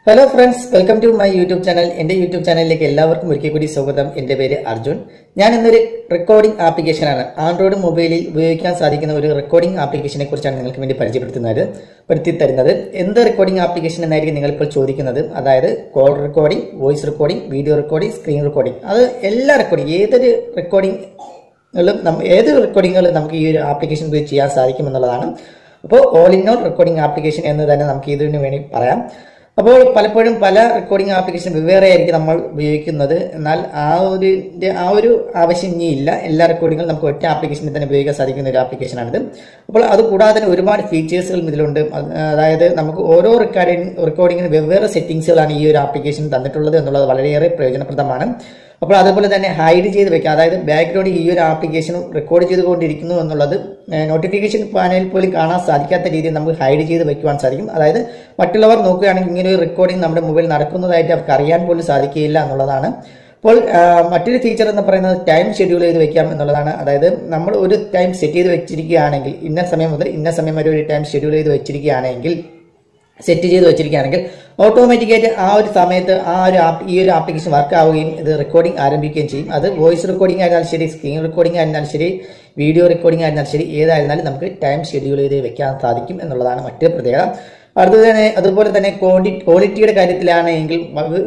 Hello friends, welcome to my YouTube channel. In YouTube channel, എല്ലാവർക്കും ഒരിക്കൽ കൂടി സ്വാഗതം. എൻ്റെ പേര് അർജുൻ. ഞാൻ ഇന്നൊരു റെക്കോർഡിംഗ് ആപ്ലിക്കേഷൻ ആണ് ആൻഡ്രോയിഡ് മൊബൈലിൽ ഉപയോഗിക്കാൻ സാധിക്കുന്ന ഒരു റെക്കോർഡിംഗ് ആപ്ലിക്കേഷനെ കുറിച്ചാണ് നിങ്ങൾക്ക് വേണ്ടി പരിചയപ്പെടുത്തി തരുന്നത്. എന്ത് റെക്കോർഡിംഗ് ആപ്ലിക്കേഷൻ എന്നായിരിക്കും നിങ്ങൾ ഇപ്പോൾ ചോദിക്കുന്നത്. അതായത് call recording, voice recording, video recording, screen recording. അത് എല്ലാ റെക്കോർഡിംഗ് ഏത് റെക്കോർഡിങ്ങുകളും നമുക്ക് ഈ ഒരു ആപ്ലിക്കേഷൻ ഉപയോഗിച്ച് ചെയ്യാൻ സാധിക്കുമെന്നുള്ളതാണ്. അപ്പോൾ all in all recording application എന്ന് തന്നെ നമുക്ക് ഇതിനു വേണ്ടി പറയാം. അപ്പോൾ പലപ്പോഴും പല റെക്കോർഡിംഗ് ആപ്ലിക്കേഷൻ വെവ്വേറെ ആയിരിക്കും നമ്മൾ ഉപയോഗിക്കുന്നത്. എന്നാൽ ആ ഒരു ആവശ്യം ഇനിയില്ല. എല്ലാ റെക്കോർഡിങ്ങും നമുക്ക് ഒറ്റ ആപ്ലിക്കേഷനിൽ തന്നെ ഉപയോഗിക്കാൻ സാധിക്കുന്ന ഒരു ആപ്ലിക്കേഷനാണിത്. അപ്പോൾ അത് കൂടാതെ തന്നെ ഒരുപാട് ഫീച്ചേഴ്സുകളും ഇതിലുണ്ട്. അതായത് നമുക്ക് ഓരോ റെക്കോർഡിങ്ങിന് വെവ്വേറെ സെറ്റിംഗ്സുകളാണ് ഈ ഒരു ആപ്ലിക്കേഷൻ തന്നിട്ടുള്ളത് എന്നുള്ളത് വളരെയേറെ പ്രയോജനപ്രദമാണ്. അപ്പോൾ അതുപോലെ തന്നെ ഹൈഡ് ചെയ്ത് വെക്കാം. അതായത് ബാക്ക്ഗ്രൗണ്ടിൽ ഈ ഒരു ആപ്ലിക്കേഷൻ റെക്കോർഡ് ചെയ്തുകൊണ്ടിരിക്കുന്നു എന്നുള്ളത് നോട്ടിഫിക്കേഷൻ പാനലിൽ പോലും കാണാൻ സാധിക്കാത്ത രീതിയിൽ നമുക്ക് ഹൈഡ് ചെയ്ത് വെക്കുവാൻ സാധിക്കും. അതായത് മറ്റുള്ളവർ നോക്കുകയാണെങ്കിൽ ഇങ്ങനെ ഒരു റെക്കോർഡിംഗ് നമ്മുടെ മൊബൈൽ നടക്കുന്നതായിട്ട് അവർക്ക് അറിയാൻ പോലും സാധിക്കുകയില്ല എന്നുള്ളതാണ്. അപ്പോൾ മറ്റൊരു ഫീച്ചർ എന്ന് പറയുന്നത് ടൈം ഷെഡ്യൂൾ ചെയ്ത് വെക്കാം എന്നുള്ളതാണ്. അതായത് നമ്മൾ ഒരു ടൈം സെറ്റ് ചെയ്ത് വെച്ചിരിക്കുകയാണെങ്കിൽ ഇന്ന സമയം മുതൽ ഇന്ന സമയം വരെ ഒരു ടൈം ഷെഡ്യൂൾ ചെയ്ത് സെറ്റ് ചെയ്ത് വെച്ചിരിക്കുകയാണെങ്കിൽ ഓട്ടോമാറ്റിക്കായിട്ട് ആ ഒരു സമയത്ത് ഈ ഒരു ആപ്ലിക്കേഷൻ വർക്ക് ആവുകയും ഇത് റെക്കോർഡിംഗ് ആരംഭിക്കുകയും ചെയ്യും. അത് വോയിസ് റെക്കോർഡിംഗ് ആയിരുന്നാലും ശരി, സ്ക്രീൻ റെക്കോർഡിംഗ് ആയിരുന്നാലും ശരി, വീഡിയോ റെക്കോർഡിംഗ് ആയിരുന്നാലും ശരി, ഏതായിരുന്നാലും നമുക്ക് ടൈം ഷെഡ്യൂൾ ചെയ്ത് വെക്കാൻ സാധിക്കും എന്നുള്ളതാണ് മറ്റൊരു പ്രത്യേകത. അതുപോലെ തന്നെ ക്വാളിറ്റിയുടെ കാര്യത്തിലാണെങ്കിൽ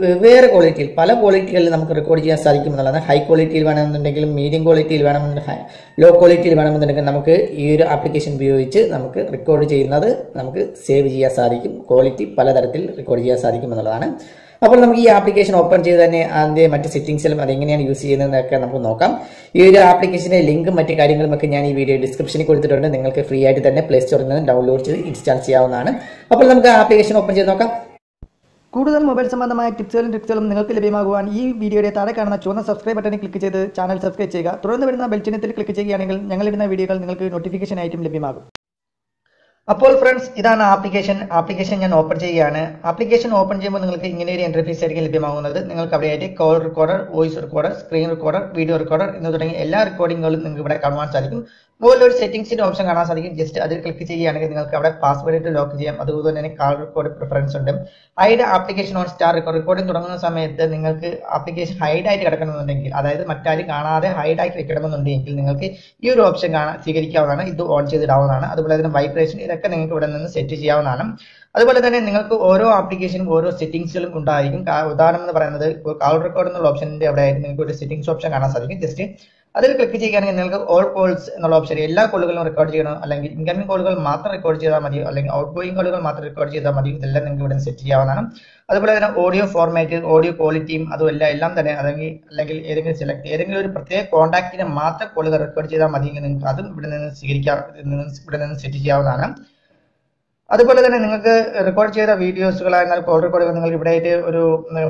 വെവ്വേറെ ക്വാളിറ്റിയിൽ പല ക്വാളിറ്റികളിൽ നമുക്ക് റെക്കോർഡ് ചെയ്യാൻ സാധിക്കും എന്നുള്ളതാണ്. ഹൈ ക്വാളിറ്റിയിൽ വേണമെന്നുണ്ടെങ്കിലും മീഡിയം ക്വാളിറ്റിയിൽ വേണമെന്നുണ്ടെങ്കിൽ ലോ ക്വാളിറ്റിയിൽ വേണമെന്നുണ്ടെങ്കിൽ നമുക്ക് ഈ ഒരു ആപ്ലിക്കേഷൻ ഉപയോഗിച്ച് നമുക്ക് റെക്കോർഡ് ചെയ്യുന്നത് നമുക്ക് സേവ് ചെയ്യാൻ സാധിക്കും. ക്വാളിറ്റി പലതരത്തിൽ റെക്കോർഡ് ചെയ്യാൻ സാധിക്കും എന്നുള്ളതാണ്. അപ്പോൾ നമുക്ക് ഈ ആപ്ലിക്കേഷൻ ഓപ്പൺ ചെയ്ത് തന്നെ അതിന്റെ മറ്റ് സെറ്റിംഗ്സിലും അതെങ്ങനെയാണ് യൂസ് ചെയ്യുന്നതെന്നൊക്കെ നമുക്ക് നോക്കാം. ഈ ഒരു ആപ്ലിക്കേഷന്റെ ലിങ്കും മറ്റു കാര്യങ്ങളും ഒക്കെ ഞാൻ ഈ വീഡിയോ ഡിസ്ക്രിപ്ഷനിൽ കൊടുത്തിട്ടുണ്ട്. നിങ്ങൾക്ക് ഫ്രീ ആയിട്ട് തന്നെ പ്ലേ സ്റ്റോറിൽ നിന്ന് ഡൗൺലോഡ് ചെയ്ത് ഇൻസ്റ്റാൾ ചെയ്യാവുന്നതാണ്. അപ്പോൾ നമുക്ക് ആപ്ലിക്കേഷൻ ഓപ്പൺ ചെയ്ത് നോക്കാം. കൂടുതൽ മൊബൈൽ സംബന്ധമായ ടിപ്സുകളും ട്രിക്സുകളും നിങ്ങൾക്ക് ലഭ്യമാകുവാൻ ഈ വീഡിയോയുടെ താഴെ കാണുന്ന ചുവന്ന സബ്സ്ക്രൈബ് ബട്ടണിൽ ക്ലിക്ക് ചെയ്ത് ചാനൽ സബ്സ്ക്രൈബ് ചെയ്യുക. തുടർന്ന് വരുന്ന ബെൽ ചിഹ്നത്തിൽ ക്ലിക്ക് ചെയ്യുകയാണെങ്കിൽ ഞങ്ങളിടുന്ന വീഡിയോകൾ നിങ്ങൾക്ക് നോട്ടിഫിക്കേഷൻ ആയിട്ടും ലഭ്യമാകും. അപ്പോൾ ഫ്രണ്ട്സ്, ഇതാണ് ആപ്ലിക്കേഷൻ ഞാൻ ഓപ്പൺ ചെയ്യുകയാണ്. ആപ്ലിക്കേഷൻ ഓപ്പൺ ചെയ്യുമ്പോൾ നിങ്ങൾക്ക് ഇങ്ങനെ ഒരു ഇന്റർഫേസ് ആയിരിക്കും ലഭ്യമാകുന്നത്. നിങ്ങൾക്ക് അവിടെയായിട്ട് call recorder, voice recorder, screen recorder, video recorder എന്ന് തുടങ്ങിയ എല്ലാ റെക്കോർഡിങ്ങുകളും നിങ്ങൾക്ക് ഇവിടെ കാണുവാൻ സാധിക്കും. മുകളിൽ ഒരു സെറ്റിംഗ്സിന്റെ ഓപ്ഷൻ കാണാൻ സാധിക്കും. ജസ്റ്റ് അതിൽ ക്ലിക്ക് ചെയ്യുകയാണെങ്കിൽ നിങ്ങൾക്ക് അവിടെ പാസ്വേഡ് ഇട്ട് ലോക്ക് ചെയ്യാം. അതുപോലെ തന്നെ കാൾ റെക്കോർഡ് പ്രിഫറൻസ് ഉണ്ട്. Hide application on star recording തുടങ്ങുന്ന സമയത്ത് നിങ്ങൾക്ക് ആപ്ലിക്കേഷൻ ഹൈഡ് ആയിട്ട് കിടക്കണമെന്നുണ്ടെങ്കിൽ, അതായത് മറ്റാരും കാണാതെ ഹൈഡ് ആക്കി വെക്കണമെന്നുണ്ടെങ്കിൽ നിങ്ങൾക്ക് ഈ ഒരു ഓപ്ഷൻ സ്വീകരിക്കാവുന്നതാണ്. ഇത് ഓൺ ചെയ്തിടാവുന്നതാണ്. അതുപോലെ തന്നെ വൈബ്രേഷൻ ഇതൊക്കെ നിങ്ങൾക്ക് ഇവിടെ നിന്ന് സെറ്റ് ചെയ്യാവുന്നതാണ്. അതുപോലെ തന്നെ നിങ്ങൾക്ക് ഓരോ ആപ്ലിക്കേഷനും ഓരോ സെറ്റിംഗ്സുകളും ഉണ്ടായിരിക്കും. ഉദാഹരണം എന്ന് പറയുന്നത് ഇപ്പോൾ കാൾ റെക്കോർഡ് എന്നുള്ള ഓപ്ഷന്റെ അവിടെ ആയിട്ട് നിങ്ങൾക്ക് ഒരു സെറ്റിംഗ്സ് ഓപ്ഷൻ കാണാൻ സാധിക്കും. ജസ്റ്റ് അതിൽ ക്ലിക്ക് ചെയ്യുകയാണെങ്കിൽ നിങ്ങൾക്ക് ഓൾ കോൾസ് എന്നുള്ള ഓപ്ഷൻ എല്ലാ കോളുകളും റെക്കോർഡ് ചെയ്യണം, അല്ലെങ്കിൽ ഇൻകമിംഗ് കോളുകൾ മാത്രം റെക്കോർഡ് ചെയ്താൽ മതിയോ, അല്ലെങ്കിൽ ഔട്ട് ഗോയിങ് കോളുകൾ മാത്രം റെക്കോർഡ് ചെയ്താൽ മതിയോ, ഇതെല്ലാം നിങ്ങൾക്ക് ഇവിടെ സെറ്റ് ചെയ്യാവുന്നതാണ്. അതുപോലെ തന്നെ ഓഡിയോ ഫോർമാറ്റ്, ഓഡിയോ ക്വാളിറ്റിയും അതുമല്ല എല്ലാം തന്നെ അല്ലെങ്കിൽ ഏതെങ്കിലും ഒരു പ്രത്യേക കോൺടാക്റ്റിനെ മാത്രം കോളുകൾ റെക്കോർഡ് ചെയ്താൽ മതിയെങ്കിൽ നിങ്ങൾക്ക് അതും ഇവിടെ നിന്ന് സെറ്റ് ചെയ്യാവുന്നതാണ്. അതുപോലെ തന്നെ നിങ്ങൾക്ക് റെക്കോർഡ് ചെയ്ത വീഡിയോസുകളായിരുന്നാൽ കോൾ റെക്കോർഡുകൾ നിങ്ങൾക്ക് ഇവിടെ ആയിട്ട് ഒരു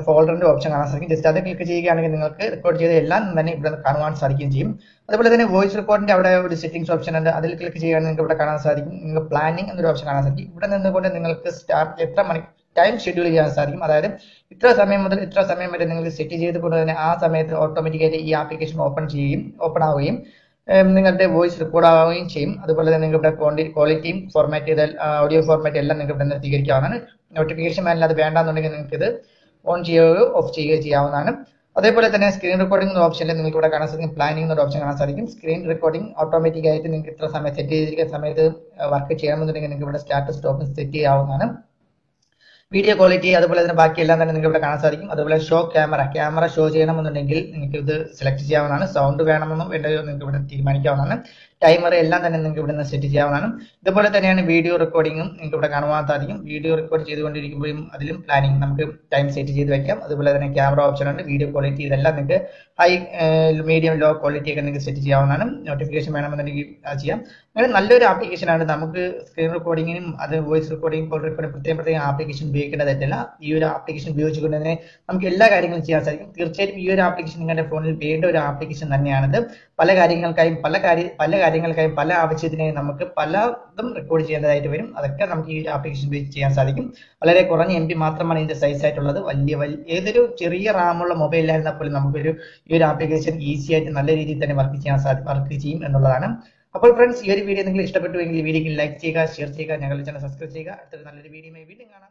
ഫോൾഡറിന്റെ ഓപ്ഷൻ കാണാൻ സാധിക്കും. ജസ്റ്റ് അത് ക്ലിക്ക് ചെയ്യുകയാണെങ്കിൽ നിങ്ങൾക്ക് റെക്കോർഡ് ചെയ്ത എല്ലാം തന്നെ ഇവിടെ കാണുവാൻ സാധിക്കുകയും ചെയ്യും. അതുപോലെ തന്നെ വോയിസ് റെക്കോർഡിന്റെ അവിടെ ഒരു സെറ്റിംഗ്സ് ഓപ്ഷൻ ഉണ്ട്. അതിൽ ക്ലിക്ക് ചെയ്യുകയാണെങ്കിൽ നിങ്ങൾക്ക് ഇവിടെ കാണാൻ സാധിക്കും. നിങ്ങൾക്ക് പ്ലാനിംഗ് എന്നൊരു ഓപ്ഷൻ കാണാൻ സാധിക്കും. ഇവിടെ നിന്നുകൊണ്ട് നിങ്ങൾക്ക് എത്ര മണി ടൈം ഷെഡ്യൂൾ ചെയ്യാൻ സാധിക്കും. അതായത് ഇത്ര സമയം മുതൽ ഇത്ര സമയം വരെ നിങ്ങൾക്ക് സെറ്റ് ചെയ്തുകൊണ്ട് തന്നെ ആ സമയത്ത് ഓട്ടോമാറ്റിക്കായിട്ട് ഈ ആപ്ലിക്കേഷൻ ഓപ്പൺ ആവുകയും നിങ്ങളുടെ വോയിസ് റെക്കോർഡ് ആവുകയും ചെയ്യും. അതുപോലെ തന്നെ നിങ്ങളുടെ ക്വാളിറ്റിയും ഫോർമാറ്റ് ഓഡിയോ ഫോർമാറ്റ് എല്ലാം നിങ്ങൾക്ക് ഇവിടെ നിന്ന് സ്വീകരിക്കാവുന്നതാണ്. നോട്ടിഫിക്കേഷൻ പാനൽ അത് വേണ്ടാന്നുണ്ടെങ്കിൽ നിങ്ങൾക്ക് ഇത് ഓൺ ചെയ്യുകയോ ഓഫ് ചെയ്യുകയോ ചെയ്യാവുന്നതാണ്. അതേപോലെ തന്നെ സ്ക്രീൻ റെക്കോർഡിംഗ് ഓപ്ഷനിൽ നിങ്ങൾക്ക് ഇവിടെ കാണാൻ സാധിക്കും. പ്ലാനിംഗ് എന്നൊരു ഓപ്ഷൻ കാണാൻ സാധിക്കും. സ്ക്രീൻ റെക്കോർഡിംഗ് ഓട്ടോമാറ്റിക് ആയിട്ട് നിങ്ങൾക്ക് ഇത്ര സമയം സെറ്റ് ചെയ്തിരിക്കുന്ന സമയത്ത് വർക്ക് ചെയ്യണമെന്നുണ്ടെങ്കിൽ നിങ്ങൾക്ക് ഇവിടെ സ്റ്റാർട്ട് സ്റ്റോപ്പ് സെറ്റ് ചെയ്യാവുന്നതാണ്. വീഡിയോ ക്വാളിറ്റി അതുപോലെ തന്നെ ബാക്കിയെല്ലാം തന്നെ നിങ്ങൾക്ക് ഇവിടെ കാണാൻ സാധിക്കും. അതുപോലെ ക്യാമറ ഷോ ചെയ്യണമെന്നുണ്ടെങ്കിൽ നിങ്ങൾക്ക് ഇത് സെലക്ട് ചെയ്യാവുന്നതാണ്. സൗണ്ട് വേണമെന്നോ വേണ്ടയോ നിങ്ങൾക്ക് ഇവിടെ തീരുമാനിക്കാവുന്നതാണ്. ടൈമർ എല്ലാം തന്നെ നിങ്ങൾക്ക് ഇവിടെ നിന്ന് സെറ്റ് ചെയ്യാവുന്നതാണ്. ഇതുപോലെ തന്നെയാണ് വീഡിയോ റെക്കോർഡിംഗും നിങ്ങൾക്ക് ഇവിടെ കാണുവാൻ സാധിക്കും. വീഡിയോ റെക്കോർഡ് ചെയ്തുകൊണ്ടിരിക്കുമ്പോഴും അതിലും പ്ലാനിംഗ് നമുക്ക് ടൈം സെറ്റ് ചെയ്ത് വെക്കാം. അതുപോലെ തന്നെ ക്യാമറ ഓപ്ഷൻ ഉണ്ട്. വീഡിയോ ക്വാളിറ്റി ഇതെല്ലാം നിങ്ങൾക്ക് ഹൈ, മീഡിയം, ലോ ക്വാളിറ്റി ഒക്കെ നിങ്ങൾക്ക് സെറ്റ് ചെയ്യാവുന്നതാണ്. നോട്ടിഫിക്കേഷൻ വേണമെന്നുണ്ടെങ്കിൽ ചെയ്യാം. അങ്ങനെ നല്ലൊരു ആപ്ലിക്കേഷനാണ്. നമുക്ക് സ്ക്രീൻ റെക്കോർഡിങ്ങിനും അത് വോയിസ് റെക്കോർഡിംഗ്, കോൾ റെക്കോർഡിംഗ് പ്രത്യേകം ആപ്ലിക്കേഷൻ ഉപയോഗിക്കേണ്ടതായിട്ടില്ല. ഈ ഒരു ആപ്ലിക്കേഷൻ ഉപയോഗിച്ചുകൊണ്ട് തന്നെ നമുക്ക് എല്ലാ കാര്യങ്ങളും ചെയ്യാൻ സാധിക്കും. തീർച്ചയായിട്ടും ഈ ഒരു ആപ്ലിക്കേഷൻ നിങ്ങളുടെ ഫോണിൽ വേണ്ട ഒരു ആപ്ലിക്കേഷൻ തന്നെയാണിത്. പല കാര്യങ്ങൾക്കായും പല ആവശ്യത്തിനായും നമുക്ക് പലതും റെക്കോർഡ് ചെയ്യേണ്ടതായിട്ട് വരും. അതൊക്കെ നമുക്ക് ഈ ആപ്ലിക്കേഷൻ ഉപയോഗിച്ച് ചെയ്യാൻ സാധിക്കും. വളരെ കുറഞ്ഞ MB മാത്രമാണ് ഇതിന്റെ സൈസ് ആയിട്ടുള്ളത്. ഏതൊരു ചെറിയ റാമുള്ള മൊബൈലിലായിരുന്നാൽ പോലും നമുക്കൊരു ഈ ഒരു ആപ്ലിക്കേഷൻ ഈസി ആയിട്ട് നല്ല രീതിയിൽ തന്നെ വർക്ക് ചെയ്യും എന്നുള്ളതാണ്. അപ്പോൾ ഫ്രണ്ട്സ്, ഈ ഒരു വീഡിയോ നിങ്ങൾ ഇഷ്ടപ്പെട്ടുവെങ്കിൽ ഈ വീഡിയോക്ക് ലൈക്ക് ചെയ്യുക, ഷെയർ ചെയ്യുക, ഞങ്ങളുടെ ചാനൽ സബ്സ്ക്രൈബ് ചെയ്യുക. അടുത്തൊരു നല്ലൊരു വീഡിയോയുമായി വീണ്ടും കാണാം.